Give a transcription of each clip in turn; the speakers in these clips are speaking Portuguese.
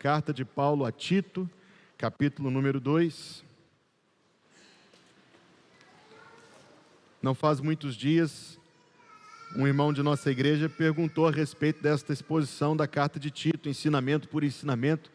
Carta de Paulo a Tito, capítulo número 2. Não faz muitos dias, um irmão de nossa igreja perguntou a respeito desta exposição da carta de Tito, ensinamento por ensinamento,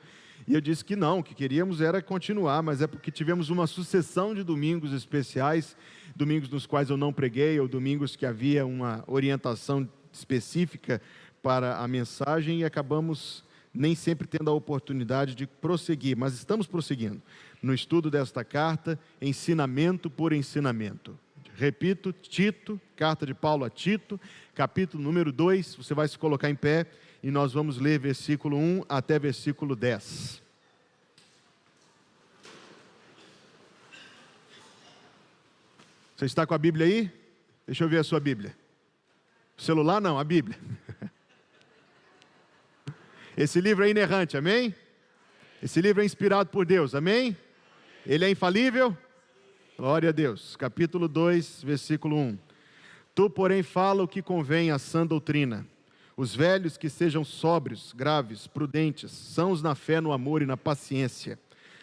e eu disse que não, o que queríamos era continuar, mas é porque tivemos uma sucessão de domingos especiais, domingos nos quais eu não preguei, ou domingos que havia uma orientação específica para a mensagem, e acabamos nem sempre tendo a oportunidade de prosseguir, mas estamos prosseguindo no estudo desta carta, ensinamento por ensinamento. Repito, Tito, carta de Paulo a Tito, capítulo número 2, você vai se colocar em pé e nós vamos ler versículo 1 até versículo 10. Você está com a Bíblia aí? Deixa eu ver a sua Bíblia. O celular não, a Bíblia. Esse livro é inerrante, amém? Esse livro é inspirado por Deus, amém? Ele é infalível? Glória a Deus. Capítulo 2, versículo 1. Tu, porém, fala o que convém à sã doutrina. Os velhos que sejam sóbrios, graves, prudentes, sãos na fé, no amor e na paciência.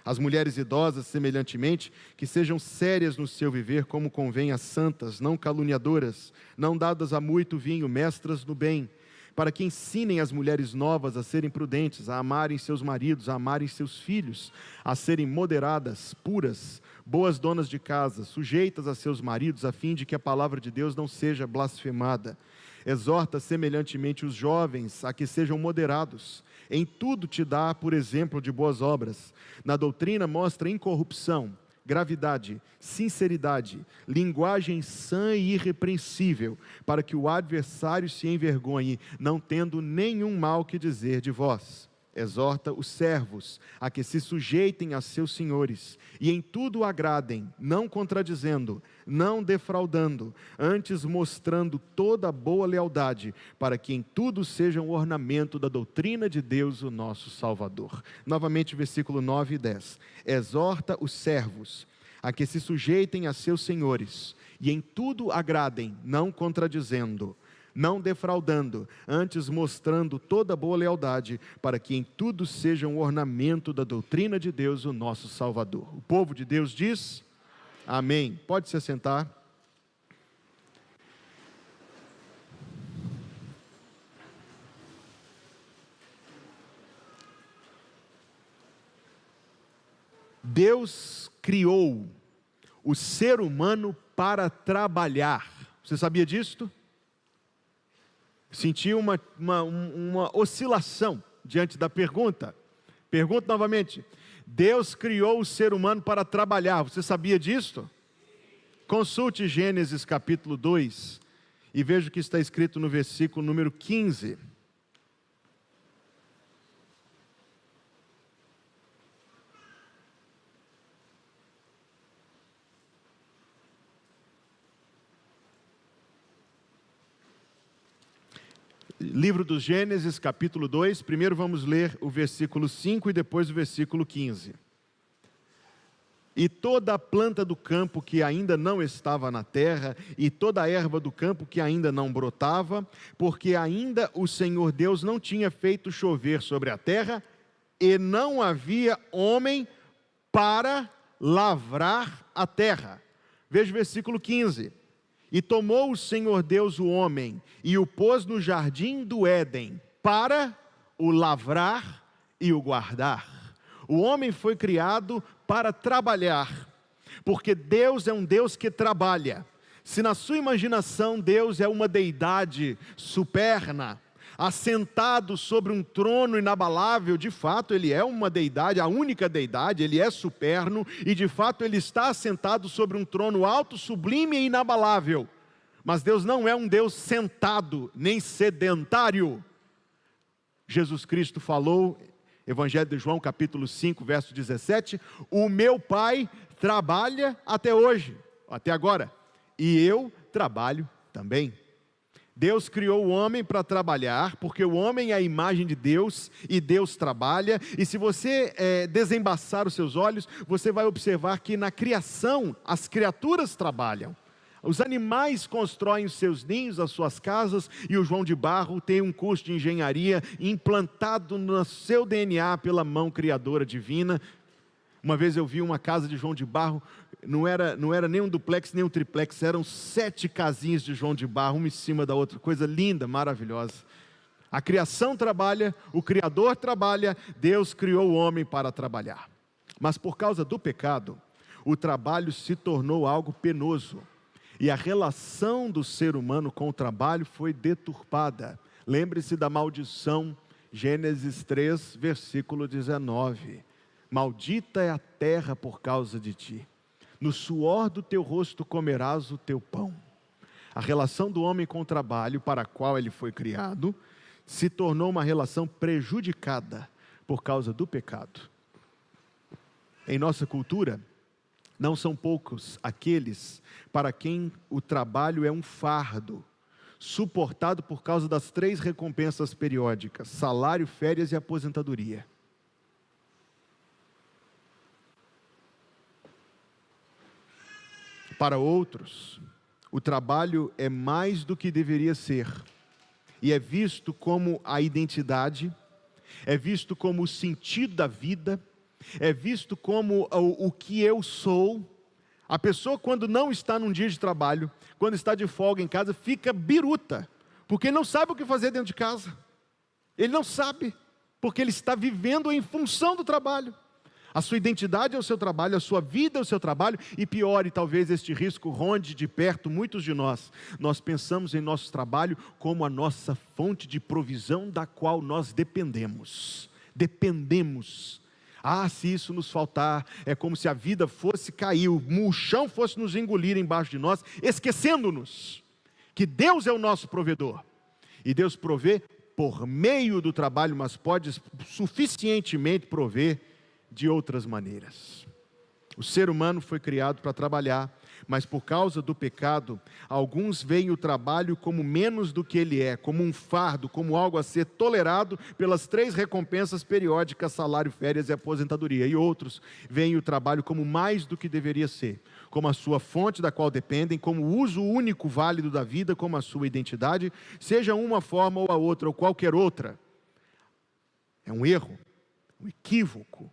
As mulheres idosas, semelhantemente, que sejam sérias no seu viver, como convém às santas, não caluniadoras, não dadas a muito vinho, mestras no bem, para que ensinem as mulheres novas a serem prudentes, a amarem seus maridos, a amarem seus filhos, a serem moderadas, puras, boas donas de casa, sujeitas a seus maridos, a fim de que a palavra de Deus não seja blasfemada. Exorta semelhantemente os jovens a que sejam moderados. Em tudo te dá por exemplo de boas obras. Na doutrina mostra incorrupção, gravidade, sinceridade, linguagem sã e irrepreensível, para que o adversário se envergonhe, não tendo nenhum mal que dizer de vós. Exorta os servos a que se sujeitem a seus senhores, e em tudo agradem, não contradizendo, não defraudando, antes mostrando toda a boa lealdade, para que em tudo sejam ornamento da doutrina de Deus, o nosso Salvador. Novamente, versículo 9 e 10. Exorta os servos a que se sujeitem a seus senhores, e em tudo agradem, não contradizendo, não defraudando, antes mostrando toda boa lealdade, para que em tudo seja um ornamento da doutrina de Deus, o nosso Salvador. O povo de Deus diz, amém. Pode se assentar. Deus criou o ser humano para trabalhar. Você sabia disto? Senti uma oscilação diante da pergunta. Pergunto novamente. Deus criou o ser humano para trabalhar. Você sabia disto? Consulte Gênesis capítulo 2 e veja o que está escrito no versículo número 15. Livro dos Gênesis, capítulo 2, primeiro vamos ler o versículo 5 e depois o versículo 15. E toda a planta do campo que ainda não estava na terra, e toda a erva do campo que ainda não brotava, porque ainda o Senhor Deus não tinha feito chover sobre a terra, e não havia homem para lavrar a terra. Veja o versículo 15. E tomou o Senhor Deus o homem, e o pôs no jardim do Éden, para o lavrar e o guardar. O homem foi criado para trabalhar, porque Deus é um Deus que trabalha. Se na sua imaginação Deus é uma deidade superna, assentado sobre um trono inabalável, de fato ele é uma deidade, a única deidade, ele é superno, e de fato ele está assentado sobre um trono alto, sublime e inabalável. Mas Deus não é um Deus sentado, nem sedentário. Jesus Cristo falou, Evangelho de João capítulo 5, verso 17, o meu Pai trabalha até hoje, até agora, e eu trabalho também. Deus criou o homem para trabalhar, porque o homem é a imagem de Deus, e Deus trabalha, e se você desembaçar os seus olhos, você vai observar que na criação, as criaturas trabalham. Os animais constroem os seus ninhos, as suas casas, e o João de Barro tem um curso de engenharia implantado no seu DNA pela mão criadora divina. Uma vez eu vi uma casa de João de Barro, não era nem um duplex, nem um triplex, eram 7 casinhas de João de Barro, uma em cima da outra, coisa linda, maravilhosa. A criação trabalha, o Criador trabalha, Deus criou o homem para trabalhar. Mas por causa do pecado, o trabalho se tornou algo penoso. E a relação do ser humano com o trabalho foi deturpada. Lembre-se da maldição, Gênesis 3, versículo 19. Maldita é a terra por causa de ti. No suor do teu rosto comerás o teu pão. A relação do homem com o trabalho para a qual ele foi criado se tornou uma relação prejudicada por causa do pecado. Em nossa cultura, não são poucos aqueles para quem o trabalho é um fardo, suportado por causa das 3 recompensas periódicas: salário, férias e aposentadoria. Para outros, o trabalho é mais do que deveria ser, e é visto como a identidade, é visto como o sentido da vida, é visto como o que eu sou. A pessoa, quando não está num dia de trabalho, quando está de folga em casa, fica biruta, porque não sabe o que fazer dentro de casa. Ele não sabe, porque ele está vivendo em função do trabalho. A sua identidade é o seu trabalho, a sua vida é o seu trabalho, e pior, e talvez este risco ronde de perto muitos de nós. Nós pensamos em nosso trabalho como a nossa fonte de provisão da qual nós dependemos. Se isso nos faltar, é como se a vida fosse cair, o chão fosse nos engolir embaixo de nós, esquecendo-nos que Deus é o nosso provedor. E Deus provê por meio do trabalho, mas pode suficientemente prover de outras maneiras. O ser humano foi criado para trabalhar, mas por causa do pecado, alguns veem o trabalho como menos do que ele é, como um fardo, como algo a ser tolerado pelas 3 recompensas periódicas: salário, férias e aposentadoria. E outros veem o trabalho como mais do que deveria ser, como a sua fonte da qual dependem, como o uso único válido da vida, como a sua identidade, seja uma forma ou a outra, ou qualquer outra. É um erro, um equívoco.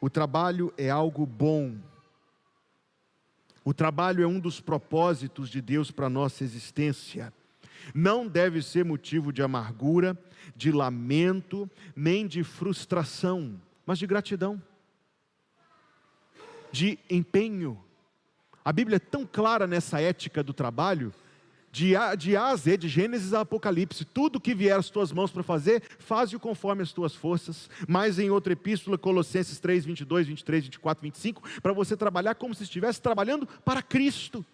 O trabalho é algo bom. O trabalho é um dos propósitos de Deus para a nossa existência. Não deve ser motivo de amargura, de lamento, nem de frustração, mas de gratidão, de empenho. A Bíblia é tão clara nessa ética do trabalho, de A a Z, de Gênesis a Apocalipse: tudo que vier às tuas mãos para fazer, faze-o conforme as tuas forças. Mas em outra epístola, Colossenses 3, 22, 23, 24, 25, para você trabalhar como se estivesse trabalhando para Cristo.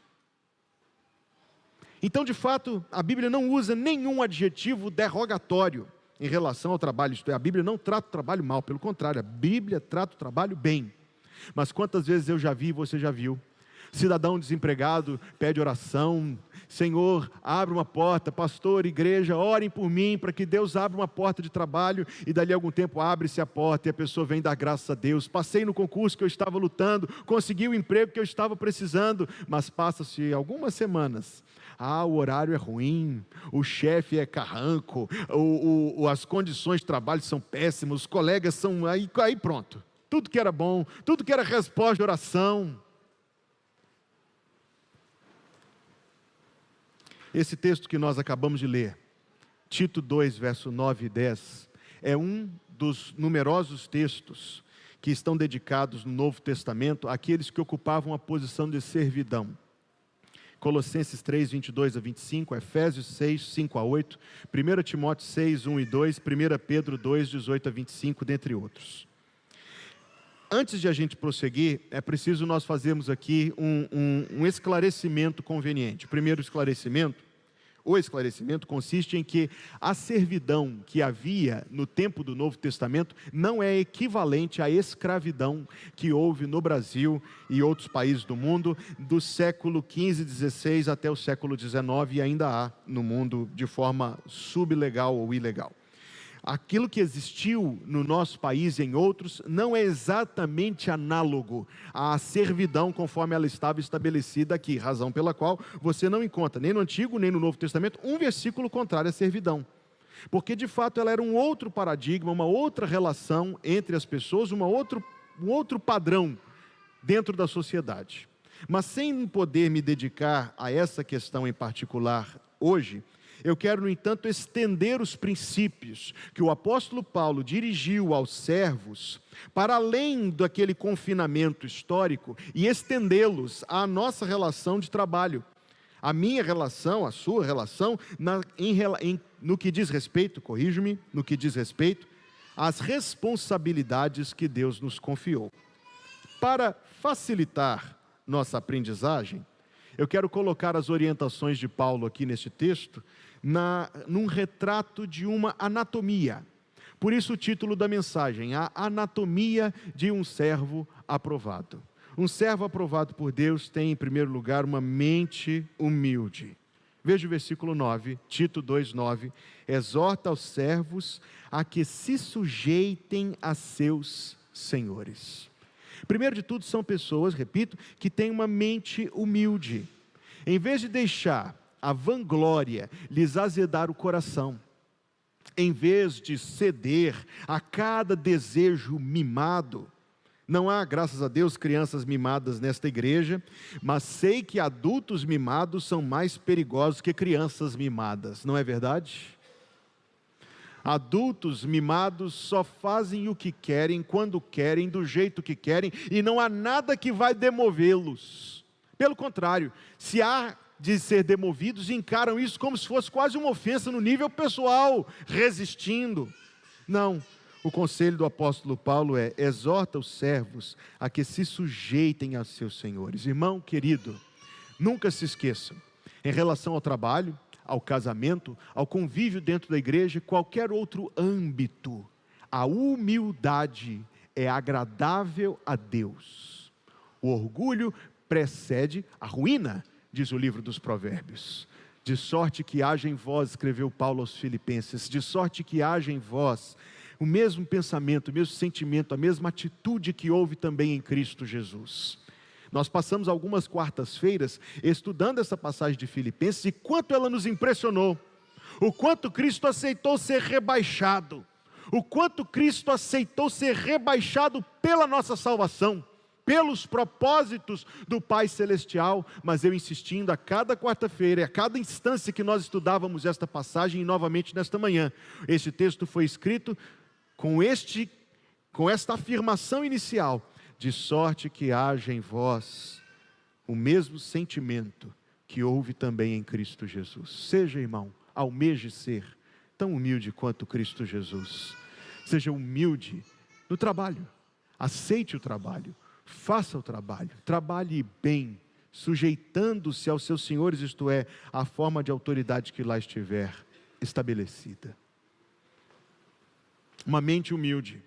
Então, de fato, a Bíblia não usa nenhum adjetivo derogatório em relação ao trabalho. Isto é, a Bíblia não trata o trabalho mal, pelo contrário, a Bíblia trata o trabalho bem. Mas quantas vezes eu já vi, você já viu, cidadão desempregado pede oração: Senhor, abre uma porta, pastor, igreja, orem por mim, para que Deus abra uma porta de trabalho, e dali a algum tempo abre-se a porta, e a pessoa vem dar graças a Deus: passei no concurso que eu estava lutando, consegui o emprego que eu estava precisando. Mas passa-se algumas semanas: o horário é ruim, o chefe é carranco, as condições de trabalho são péssimas, os colegas são... Aí pronto, tudo que era bom, tudo que era resposta de oração. Esse texto que nós acabamos de ler, Tito 2, verso 9 e 10, é um dos numerosos textos que estão dedicados no Novo Testamento àqueles que ocupavam a posição de servidão. Colossenses 3, 22 a 25, Efésios 6, 5 a 8, 1 Timóteo 6, 1 e 2, 1 Pedro 2, 18 a 25, dentre outros. Antes de a gente prosseguir, é preciso nós fazermos aqui um esclarecimento conveniente. O primeiro esclarecimento, o esclarecimento consiste em que a servidão que havia no tempo do Novo Testamento não é equivalente à escravidão que houve no Brasil e outros países do mundo do século XV, XVI até o século XIX, e ainda há no mundo de forma sublegal ou ilegal. aquilo que existiu no nosso país e em outros não é exatamente análogo à servidão conforme ela estava estabelecida aqui, razão pela qual você não encontra nem no Antigo nem no Novo Testamento um versículo contrário à servidão. Porque de fato ela era um outro paradigma, uma outra relação entre as pessoas, um outro padrão dentro da sociedade. Mas sem poder me dedicar a essa questão em particular hoje, eu quero, no entanto, estender os princípios que o apóstolo Paulo dirigiu aos servos para além daquele confinamento histórico e estendê-los à nossa relação de trabalho. A minha relação, a sua relação, no que diz respeito, corrija-me, no que diz respeito às responsabilidades que Deus nos confiou. Para facilitar nossa aprendizagem, eu quero colocar as orientações de Paulo aqui nesse texto num retrato de uma anatomia. Por isso o título da mensagem, a anatomia de um servo aprovado. Um servo aprovado por Deus tem, em primeiro lugar, uma mente humilde. Veja o versículo 9, Tito 2,9, exorta aos servos a que se sujeitem a seus senhores. Primeiro de tudo, são pessoas, repito, que têm uma mente humilde. Em vez de deixar a vanglória lhes azedar o coração, em vez de ceder a cada desejo mimado, não há, graças a Deus, crianças mimadas nesta igreja, mas sei que adultos mimados são mais perigosos que crianças mimadas, não é verdade? Adultos mimados só fazem o que querem, quando querem, do jeito que querem, e não há nada que vai demovê-los. Pelo contrário, se há de ser demovidos, encaram isso como se fosse quase uma ofensa no nível pessoal, resistindo. Não, o conselho do apóstolo Paulo é: exorta os servos a que se sujeitem a seus senhores. Irmão querido, nunca se esqueçam, em relação ao trabalho, ao casamento, ao convívio dentro da igreja, qualquer outro âmbito, a humildade é agradável a Deus. O orgulho precede a ruína, diz o livro dos Provérbios. De sorte que haja em vós, escreveu Paulo aos Filipenses, de sorte que haja em vós o mesmo pensamento, o mesmo sentimento, a mesma atitude que houve também em Cristo Jesus. Nós passamos algumas quartas-feiras estudando essa passagem de Filipenses e quanto ela nos impressionou, o quanto Cristo aceitou ser rebaixado, o quanto Cristo aceitou ser rebaixado pela nossa salvação, pelos propósitos do Pai Celestial. Mas eu insistindo a cada quarta-feira, a cada instância que nós estudávamos esta passagem, e novamente nesta manhã, este texto foi escrito com esta afirmação inicial: de sorte que haja em vós o mesmo sentimento que houve também em Cristo Jesus. Seja, irmão, almeje ser tão humilde quanto Cristo Jesus. Seja humilde no trabalho, aceite o trabalho, faça o trabalho, trabalhe bem, sujeitando-se aos seus senhores, isto é, à forma de autoridade que lá estiver estabelecida. Uma mente humilde,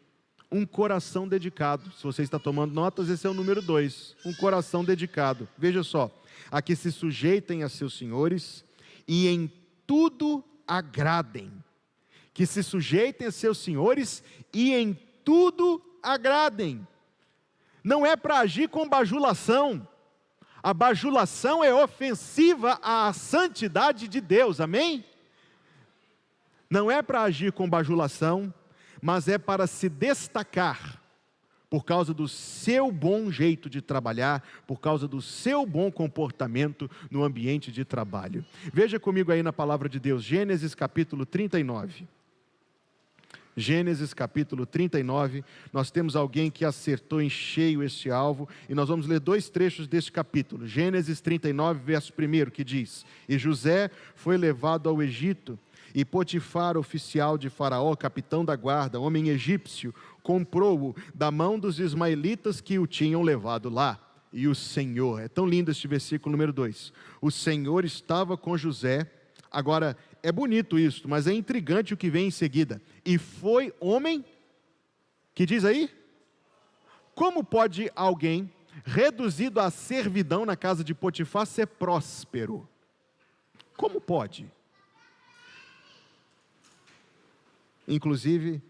um coração dedicado. Se você está tomando notas, esse é o número 2, um coração dedicado. Veja só, a que se sujeitem a seus senhores e em tudo agradem. Que se sujeitem a seus senhores e em tudo agradem. Não é para agir com bajulação. A bajulação é ofensiva à santidade de Deus, amém? Não é para agir com bajulação, mas é para se destacar, por causa do seu bom jeito de trabalhar, por causa do seu bom comportamento no ambiente de trabalho. Veja comigo aí na palavra de Deus, Gênesis capítulo 39. Gênesis capítulo 39, nós temos alguém que acertou em cheio este alvo, e nós vamos ler 2 trechos deste capítulo. Gênesis 39, verso 1, que diz: e José foi levado ao Egito, e Potifar, oficial de Faraó, capitão da guarda, homem egípcio, comprou-o da mão dos ismaelitas que o tinham levado lá. E o Senhor, é tão lindo este versículo número 2, o Senhor estava com José. Agora, é bonito isso, mas é intrigante o que vem em seguida. E foi homem, que diz aí? Como pode alguém reduzido à servidão na casa de Potifar ser próspero? Como pode? Inclusive,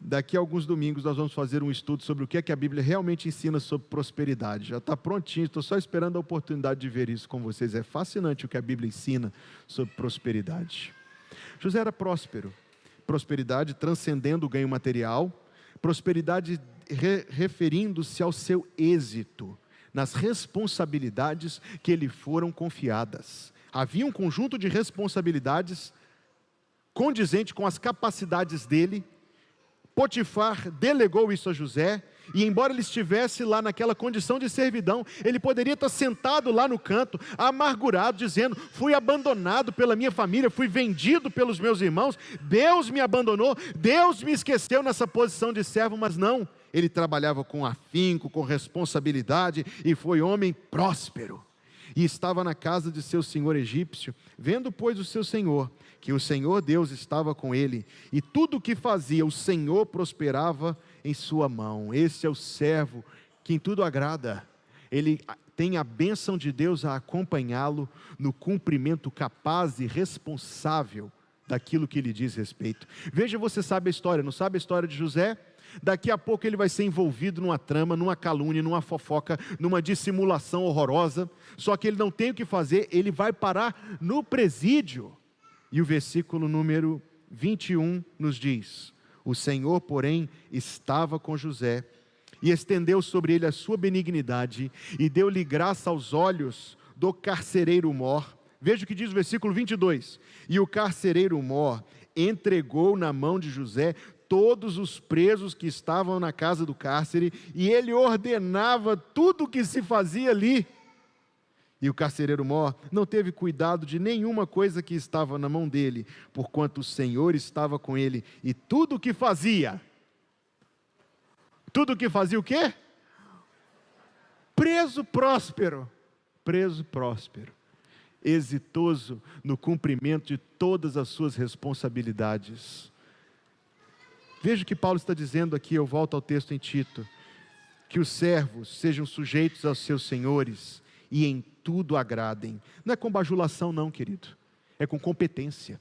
daqui a alguns domingos nós vamos fazer um estudo sobre o que é que a Bíblia realmente ensina sobre prosperidade. Já está prontinho, estou só esperando a oportunidade de ver isso com vocês. É fascinante o que a Bíblia ensina sobre prosperidade. José era próspero. Prosperidade transcendendo o ganho material. Prosperidade referindo-se ao seu êxito nas responsabilidades que lhe foram confiadas. Havia um conjunto de responsabilidades condizente com as capacidades dele. Potifar delegou isso a José, e embora ele estivesse lá naquela condição de servidão, ele poderia estar sentado lá no canto, amargurado, dizendo: fui abandonado pela minha família, fui vendido pelos meus irmãos, Deus me abandonou, Deus me esqueceu nessa posição de servo. Mas não, ele trabalhava com afinco, com responsabilidade, e foi homem próspero. E estava na casa de seu senhor egípcio, vendo pois o seu senhor, que o Senhor Deus estava com ele, e tudo o que fazia, o Senhor prosperava em sua mão. Esse é o servo que em tudo agrada. Ele tem a bênção de Deus a acompanhá-lo no cumprimento capaz e responsável daquilo que lhe diz respeito. Veja, você sabe a história, não sabe a história de José? Daqui a pouco ele vai ser envolvido numa trama, numa calúnia, numa fofoca, numa dissimulação horrorosa. Só que ele não tem o que fazer, ele vai parar no presídio. E o versículo número 21 nos diz: o Senhor, porém, estava com José, e estendeu sobre ele a sua benignidade, e deu-lhe graça aos olhos do carcereiro Mor. Veja o que diz o versículo 22. E o carcereiro Mor entregou na mão de José todos os presos que estavam na casa do cárcere, e ele ordenava tudo o que se fazia ali. E o carcereiro Mor não teve cuidado de nenhuma coisa que estava na mão dele, porquanto o Senhor estava com ele, e tudo o que fazia o quê? Preso próspero, exitoso no cumprimento de todas as suas responsabilidades. Veja o que Paulo está dizendo aqui, eu volto ao texto em Tito: que os servos sejam sujeitos aos seus senhores, e em tudo agradem. Não é com bajulação não, querido, é com competência,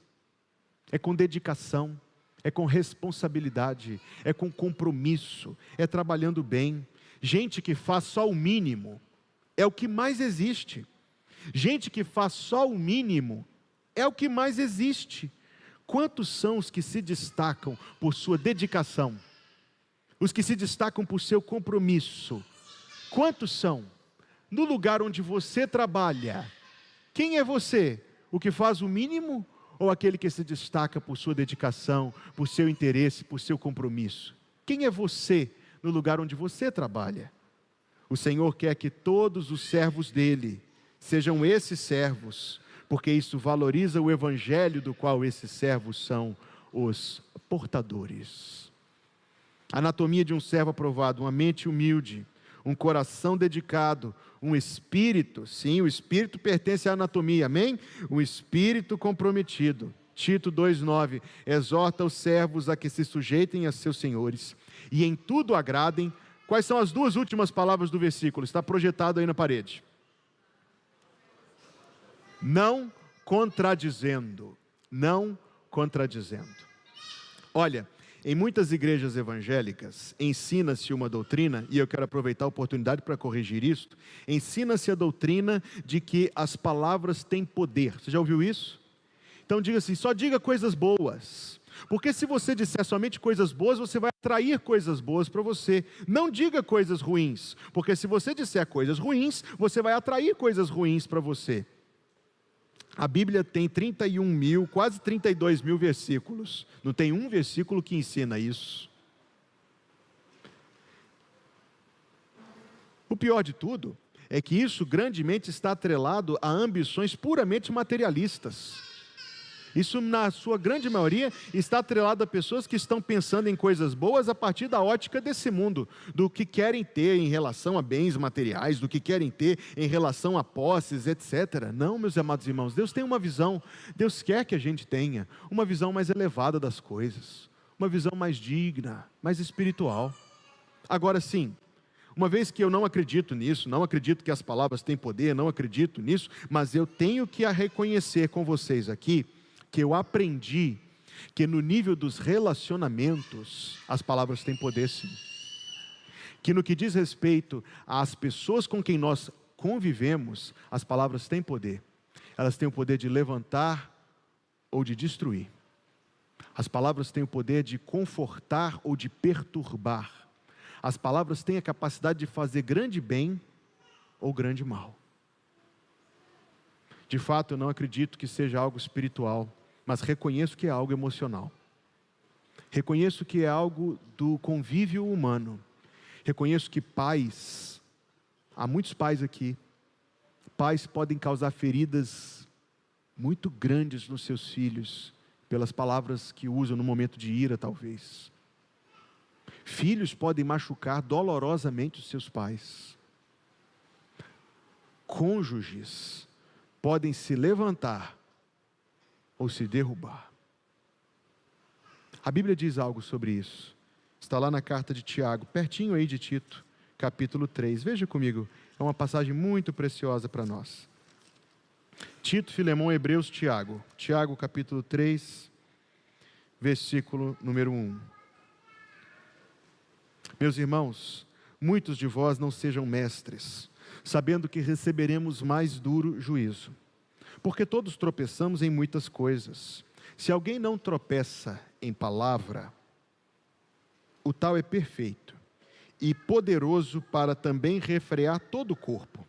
é com dedicação, é com responsabilidade, é com compromisso, é trabalhando bem. Gente que faz só o mínimo é o que mais existe. Gente que faz só o mínimo é o que mais existe. Quantos são os que se destacam por sua dedicação? Os que se destacam por seu compromisso? Quantos são? No lugar onde você trabalha, quem é você? O que faz o mínimo ou aquele que se destaca por sua dedicação, por seu interesse, por seu compromisso? Quem é você no lugar onde você trabalha? O Senhor quer que todos os servos dele sejam esses servos, porque isso valoriza o evangelho do qual esses servos são os portadores. Anatomia de um servo aprovado: uma mente humilde, um coração dedicado, um espírito, sim, o espírito pertence à anatomia, amém? Um espírito comprometido. Tito 2,9, exorta os servos a que se sujeitem a seus senhores, e em tudo agradem. Quais são as duas últimas palavras do versículo? Está projetado aí na parede. Não contradizendo, não contradizendo. Olha, em muitas igrejas evangélicas, ensina-se uma doutrina, e eu quero aproveitar a oportunidade para corrigir isso. Ensina-se a doutrina de que as palavras têm poder. Você já ouviu isso? Então diga assim: só diga coisas boas, porque se você disser somente coisas boas, você vai atrair coisas boas para você. Não diga coisas ruins, porque se você disser coisas ruins, você vai atrair coisas ruins para você. A Bíblia tem 31 mil, quase 32 mil versículos. Não tem um versículo que ensina isso. O pior de tudo é que isso grandemente está atrelado a ambições puramente materialistas. Isso, na sua grande maioria, está atrelado a pessoas que estão pensando em coisas boas a partir da ótica desse mundo, do que querem ter em relação a bens materiais, do que querem ter em relação a posses, etc. Não, meus amados irmãos, Deus tem uma visão, Deus quer que a gente tenha uma visão mais elevada das coisas, uma visão mais digna, mais espiritual. Agora sim, uma vez que eu não acredito nisso, não acredito que as palavras têm poder, não acredito nisso, mas eu tenho que reconhecer com vocês aqui, que eu aprendi que no nível dos relacionamentos, as palavras têm poder sim. Que no que diz respeito às pessoas com quem nós convivemos, as palavras têm poder. Elas têm o poder de levantar ou de destruir. As palavras têm o poder de confortar ou de perturbar. As palavras têm a capacidade de fazer grande bem ou grande mal. De fato, eu não acredito que seja algo espiritual, mas reconheço que é algo emocional. Reconheço que é algo do convívio humano. Reconheço que pais, há muitos pais aqui, pais podem causar feridas muito grandes nos seus filhos, pelas palavras que usam no momento de ira, talvez. Filhos podem machucar dolorosamente os seus pais. Cônjuges podem se levantar ou se derrubar. A Bíblia diz algo sobre isso. Está lá na carta de Tiago, pertinho aí de Tito, capítulo 3. Veja comigo, é uma passagem muito preciosa para nós. Tito, Filemão, Hebreus, Tiago. Tiago, capítulo 3, versículo número 1. Meus irmãos, muitos de vós não sejam mestres, sabendo que receberemos mais duro juízo. Porque todos tropeçamos em muitas coisas. Se alguém não tropeça em palavra, o tal é perfeito e poderoso para também refrear todo o corpo.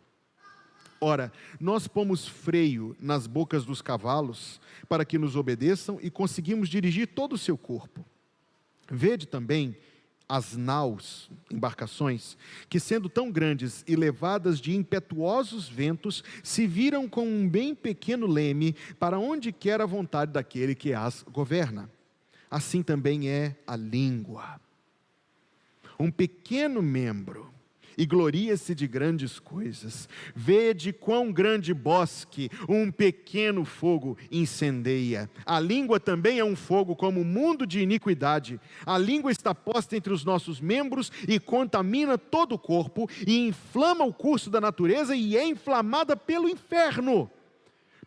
Ora, nós pomos freio nas bocas dos cavalos para que nos obedeçam e conseguimos dirigir todo o seu corpo. Vede também as naus, embarcações, que sendo tão grandes e levadas de impetuosos ventos, se viram com um bem pequeno leme para onde quer a vontade daquele que as governa. Assim também é a língua. Um pequeno membro, e gloria-se de grandes coisas. Vede quão grande bosque um pequeno fogo incendeia. A língua também é um fogo como um mundo de iniquidade. A língua está posta entre os nossos membros e contamina todo o corpo e inflama o curso da natureza e é inflamada pelo inferno.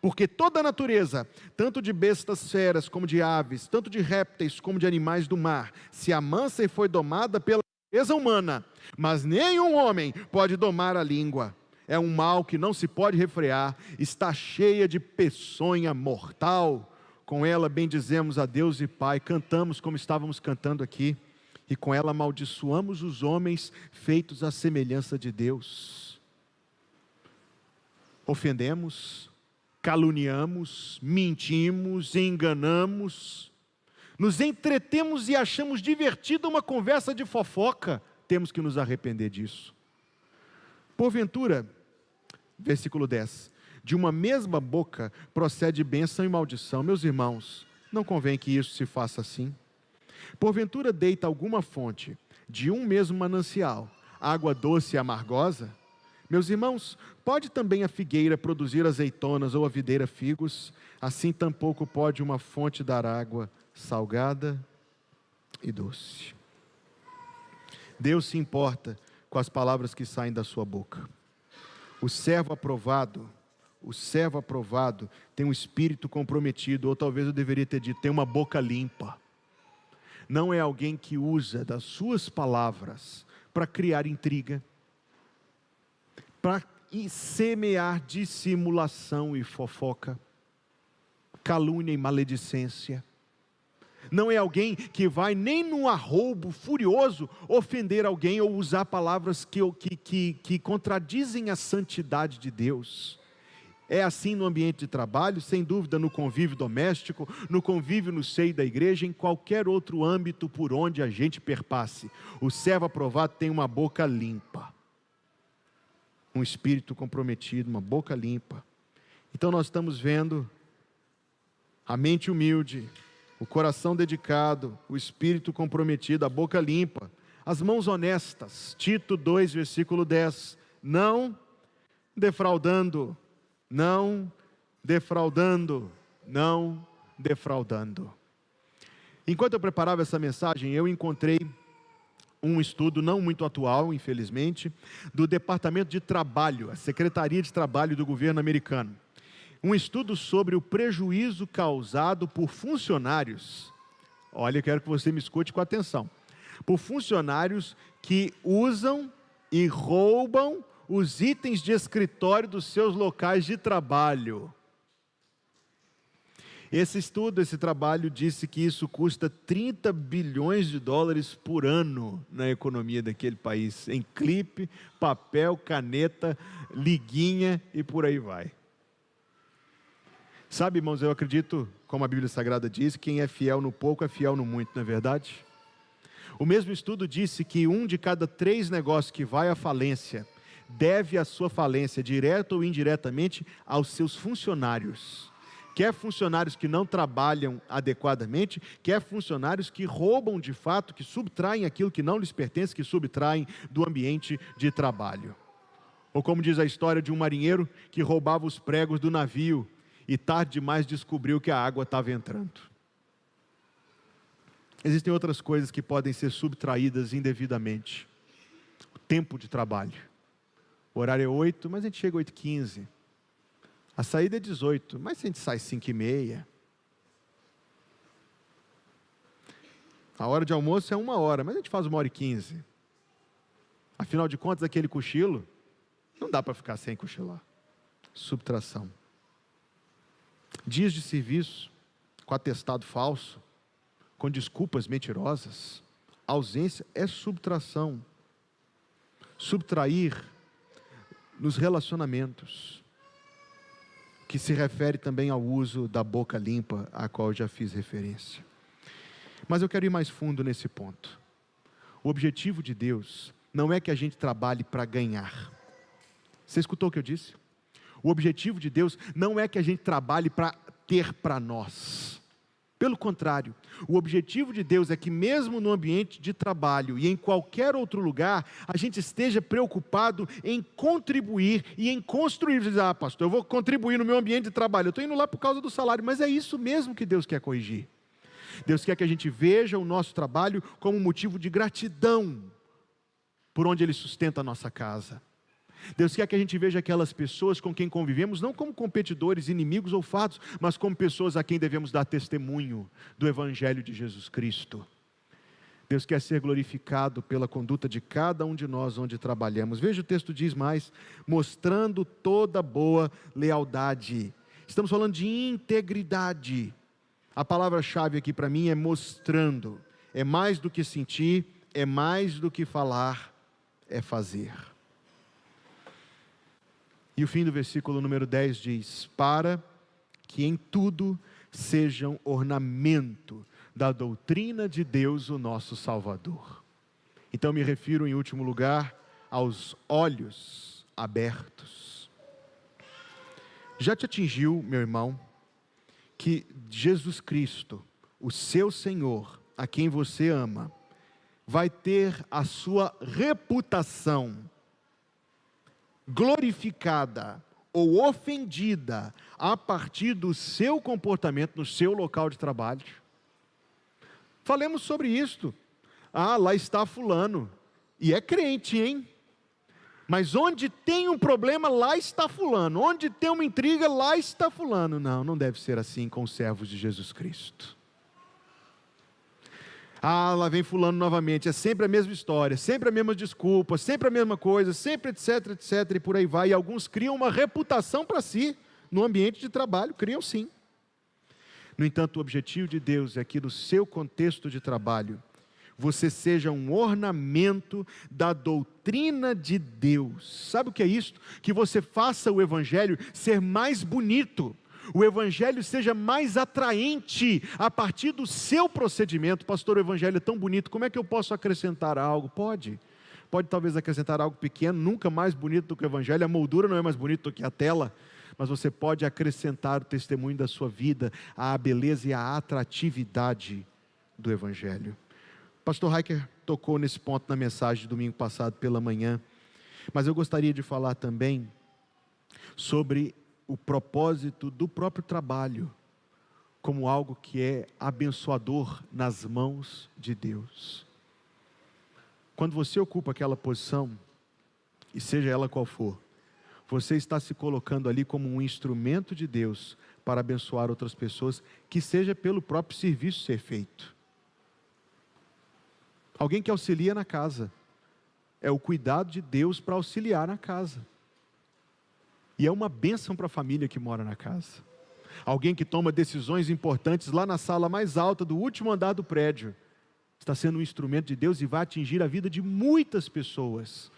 Porque toda a natureza, tanto de bestas feras como de aves, tanto de répteis como de animais do mar, se amansa e foi domada pela natureza humana, mas nenhum homem pode domar a língua. É um mal que não se pode refrear, está cheia de peçonha mortal. Com ela bendizemos a Deus e Pai, cantamos como estávamos cantando aqui, e com ela amaldiçoamos os homens feitos à semelhança de Deus. Ofendemos, caluniamos, mentimos, enganamos, nos entretemos e achamos divertida uma conversa de fofoca. Temos que nos arrepender disso. Porventura, versículo 10, de uma mesma boca procede bênção e maldição. Meus irmãos, não convém que isso se faça assim. Porventura deita alguma fonte de um mesmo manancial água doce e amargosa? Meus irmãos, pode também a figueira produzir azeitonas ou a videira figos? Assim tampouco pode uma fonte dar água salgada e doce. Deus se importa com as palavras que saem da sua boca. O servo aprovado tem um espírito comprometido, ou talvez eu deveria ter dito, tem uma boca limpa. Não é alguém que usa das suas palavras para criar intriga, para semear dissimulação e fofoca, calúnia e maledicência. Não é alguém que vai nem num arroubo furioso ofender alguém ou usar palavras que contradizem a santidade de Deus. É assim no ambiente de trabalho, sem dúvida no convívio doméstico, no convívio no seio da igreja, em qualquer outro âmbito por onde a gente perpasse. O servo aprovado tem uma boca limpa, um espírito comprometido, uma boca limpa. Então nós estamos vendo a mente humilde, o coração dedicado, o espírito comprometido, a boca limpa, as mãos honestas. Tito 2, versículo 10, não defraudando, não defraudando, não defraudando. Enquanto eu preparava essa mensagem, eu encontrei um estudo não muito atual, infelizmente, do Departamento de Trabalho, a Secretaria de Trabalho do governo americano. um estudo sobre o prejuízo causado por funcionários. Olha, eu quero que você me escute com atenção. Por funcionários que usam e roubam os itens de escritório dos seus locais de trabalho. Esse estudo, esse trabalho disse que isso custa 30 bilhões de dólares por ano na economia daquele país, em clipe, papel, caneta, liguinha e por aí vai. Sabe, irmãos, eu acredito, como a Bíblia Sagrada diz, quem é fiel no pouco é fiel no muito, não é verdade? O mesmo estudo disse que 1 de cada 3 negócios que vai à falência, deve a sua falência, direta ou indiretamente, aos seus funcionários. Quer funcionários que não trabalham adequadamente, quer funcionários que roubam de fato, que subtraem aquilo que não lhes pertence, que subtraem do ambiente de trabalho. Ou como diz a história de um marinheiro que roubava os pregos do navio e tarde demais descobriu que a água estava entrando. Existem outras coisas que podem ser subtraídas indevidamente. O tempo de trabalho. O horário é 8, mas a gente chega às 8h15. A saída é 18, mas a gente sai 5h30. A hora de almoço é 1 hora, mas a gente faz 1h15. Afinal de contas, aquele cochilo, não dá para ficar sem cochilar. Subtração. Dias de serviço, com atestado falso, com desculpas mentirosas. Ausência é subtração. Subtrair nos relacionamentos, que se refere também ao uso da boca limpa, a qual eu já fiz referência. Mas eu quero ir mais fundo nesse ponto. O objetivo de Deus não é que a gente trabalhe para ganhar. Você escutou o que eu disse? O objetivo de Deus não é que a gente trabalhe para ter para nós. Pelo contrário, o objetivo de Deus é que mesmo no ambiente de trabalho e em qualquer outro lugar, a gente esteja preocupado em contribuir e em construir. Diz, pastor, eu vou contribuir no meu ambiente de trabalho, eu estou indo lá por causa do salário, mas é isso mesmo que Deus quer corrigir. Deus quer que a gente veja o nosso trabalho como um motivo de gratidão por onde Ele sustenta a nossa casa. Deus quer que a gente veja aquelas pessoas com quem convivemos, não como competidores, inimigos ou fatos, mas como pessoas a quem devemos dar testemunho do Evangelho de Jesus Cristo. Deus quer ser glorificado pela conduta de cada um de nós onde trabalhamos. Veja, o texto diz mais, mostrando toda boa lealdade. Estamos falando de integridade. A palavra-chave aqui para mim é mostrando. É mais do que sentir, é mais do que falar, é fazer. E o fim do versículo número 10 diz, para que em tudo sejam ornamento da doutrina de Deus, o nosso Salvador. Então me refiro em último lugar aos olhos abertos. Já te atingiu, meu irmão, que Jesus Cristo, o seu Senhor, a quem você ama, vai ter a sua reputação glorificada ou ofendida a partir do seu comportamento no seu local de trabalho? Falemos sobre isto. Lá está fulano, e é crente, hein? Mas onde tem um problema, lá está fulano. Onde tem uma intriga, lá está fulano. Não, não deve ser assim com os servos de Jesus Cristo. Lá vem fulano novamente, é sempre a mesma história, sempre a mesma desculpa, sempre a mesma coisa, sempre etc, etc, e por aí vai. E alguns criam uma reputação para si, no ambiente de trabalho, criam sim. No entanto, o objetivo de Deus é que no seu contexto de trabalho, você seja um ornamento da doutrina de Deus. Sabe o que é isso? Que você faça o Evangelho ser mais bonito, o Evangelho seja mais atraente a partir do seu procedimento. Pastor, o Evangelho é tão bonito, como é que eu posso acrescentar algo? Pode talvez acrescentar algo pequeno, nunca mais bonito do que o Evangelho, a moldura não é mais bonita do que a tela, mas você pode acrescentar o testemunho da sua vida, a beleza e a atratividade do Evangelho. Pastor Heiker tocou nesse ponto na mensagem de domingo passado pela manhã, mas eu gostaria de falar também sobre o propósito do próprio trabalho, como algo que é abençoador nas mãos de Deus. Quando você ocupa aquela posição, e seja ela qual for, você está se colocando ali como um instrumento de Deus para abençoar outras pessoas, que seja pelo próprio serviço ser feito. Alguém que auxilia na casa, é o cuidado de Deus para auxiliar na casa. E é uma bênção para a família que mora na casa. Alguém que toma decisões importantes lá na sala mais alta do último andar do prédio, está sendo um instrumento de Deus e vai atingir a vida de muitas pessoas.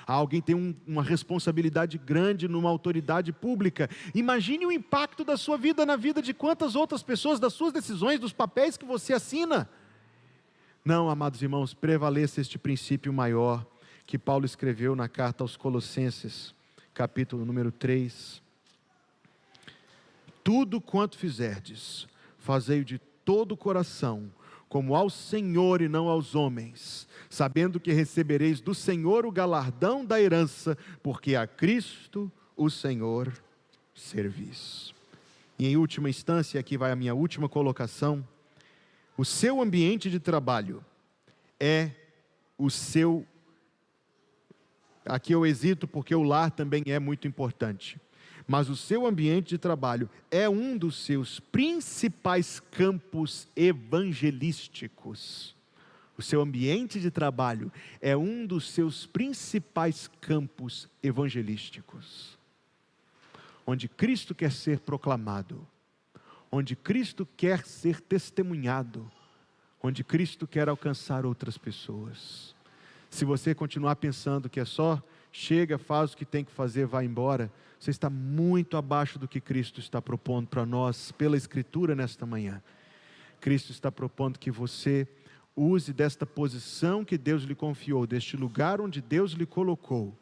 Alguém tem uma responsabilidade grande numa autoridade pública. Imagine o impacto da sua vida na vida de quantas outras pessoas, das suas decisões, dos papéis que você assina. Não, amados irmãos, prevaleça este princípio maior que Paulo escreveu na carta aos Colossenses, capítulo número 3. Tudo quanto fizerdes, fazei-o de todo o coração, como ao Senhor e não aos homens, sabendo que recebereis do Senhor o galardão da herança, porque a Cristo o Senhor servis. E em última instância, aqui vai a minha última colocação, o seu ambiente de trabalho é o seu, aqui eu hesito porque o lar também é muito importante, mas o seu ambiente de trabalho é um dos seus principais campos evangelísticos. O seu ambiente de trabalho é um dos seus principais campos evangelísticos, onde Cristo quer ser proclamado, onde Cristo quer ser testemunhado, onde Cristo quer alcançar outras pessoas. Se você continuar pensando que é só chega, faz o que tem que fazer, vai embora, você está muito abaixo do que Cristo está propondo para nós pela Escritura nesta manhã. Cristo está propondo que você use desta posição que Deus lhe confiou, deste lugar onde Deus lhe colocou,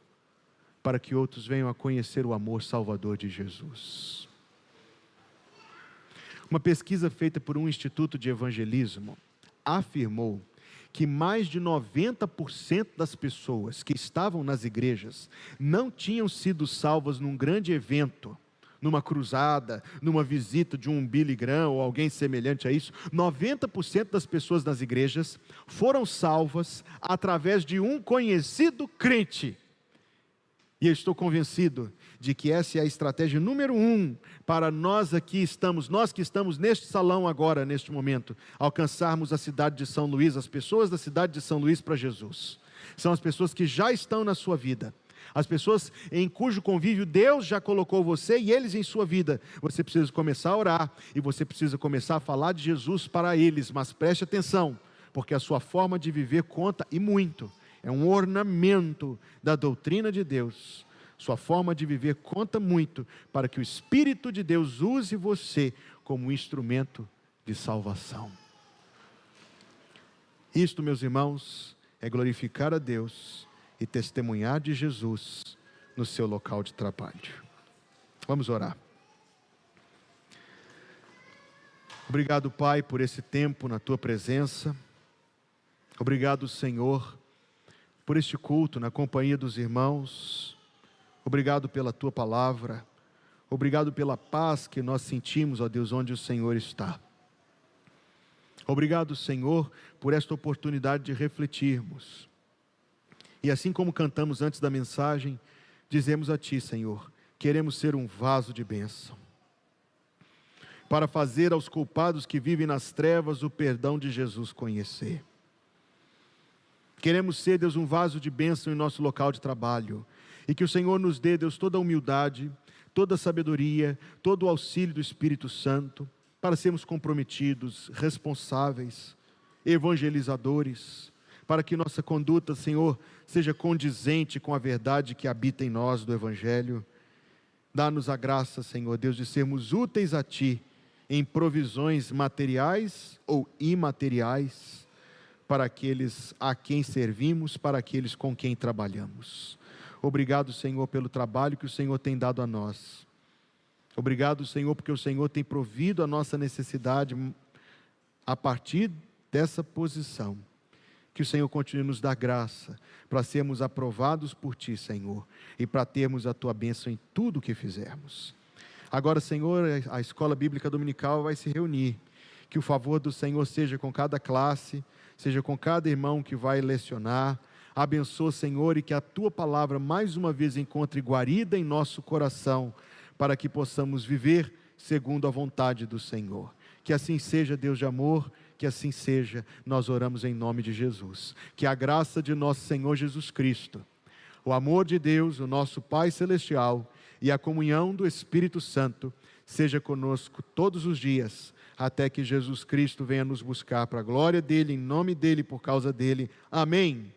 para que outros venham a conhecer o amor salvador de Jesus. Uma pesquisa feita por um instituto de evangelismo afirmou que mais de 90% das pessoas que estavam nas igrejas não tinham sido salvas num grande evento, numa cruzada, numa visita de um Billy Graham ou alguém semelhante a isso. 90% das pessoas nas igrejas foram salvas através de um conhecido crente. E eu estou convencido de que essa é a estratégia número 1 para nós que estamos neste salão agora, neste momento, alcançarmos a cidade de São Luís, as pessoas da cidade de São Luís para Jesus. São as pessoas que já estão na sua vida, as pessoas em cujo convívio Deus já colocou você e eles em sua vida. Você precisa começar a orar e você precisa começar a falar de Jesus para eles, mas preste atenção, porque a sua forma de viver conta e muito. É um ornamento da doutrina de Deus. Sua forma de viver conta muito para que o Espírito de Deus use você como um instrumento de salvação. Isto, meus irmãos, é glorificar a Deus e testemunhar de Jesus no seu local de trabalho. Vamos orar. Obrigado, Pai, por esse tempo na Tua presença. Obrigado, Senhor, por este culto na companhia dos irmãos. Obrigado pela Tua palavra. Obrigado pela paz que nós sentimos, ó Deus, onde o Senhor está. Obrigado, Senhor, por esta oportunidade de refletirmos. E assim como cantamos antes da mensagem, dizemos a Ti, Senhor, queremos ser um vaso de bênção, para fazer aos culpados que vivem nas trevas o perdão de Jesus conhecer. Queremos ser, Deus, um vaso de bênção em nosso local de trabalho, e que o Senhor nos dê, Deus, toda a humildade, toda a sabedoria, todo o auxílio do Espírito Santo, para sermos comprometidos, responsáveis, evangelizadores, para que nossa conduta, Senhor, seja condizente com a verdade que habita em nós do Evangelho. Dá-nos a graça, Senhor Deus, de sermos úteis a Ti, em provisões materiais ou imateriais, para aqueles a quem servimos, para aqueles com quem trabalhamos. Obrigado, Senhor, pelo trabalho que o Senhor tem dado a nós. Obrigado, Senhor, porque o Senhor tem provido a nossa necessidade a partir dessa posição. Que o Senhor continue a nos dar graça para sermos aprovados por Ti, Senhor, e para termos a Tua bênção em tudo o que fizermos. Agora, Senhor, a Escola Bíblica Dominical vai se reunir. Que o favor do Senhor seja com cada classe, seja com cada irmão que vai lecionar. Abençoa, Senhor, e que a Tua palavra mais uma vez encontre guarida em nosso coração, para que possamos viver segundo a vontade do Senhor. Que assim seja, Deus de amor, que assim seja, nós oramos em nome de Jesus. Que a graça de nosso Senhor Jesus Cristo, o amor de Deus, o nosso Pai Celestial, e a comunhão do Espírito Santo, seja conosco todos os dias, até que Jesus Cristo venha nos buscar para a glória dEle, em nome dEle, por causa dEle. Amém.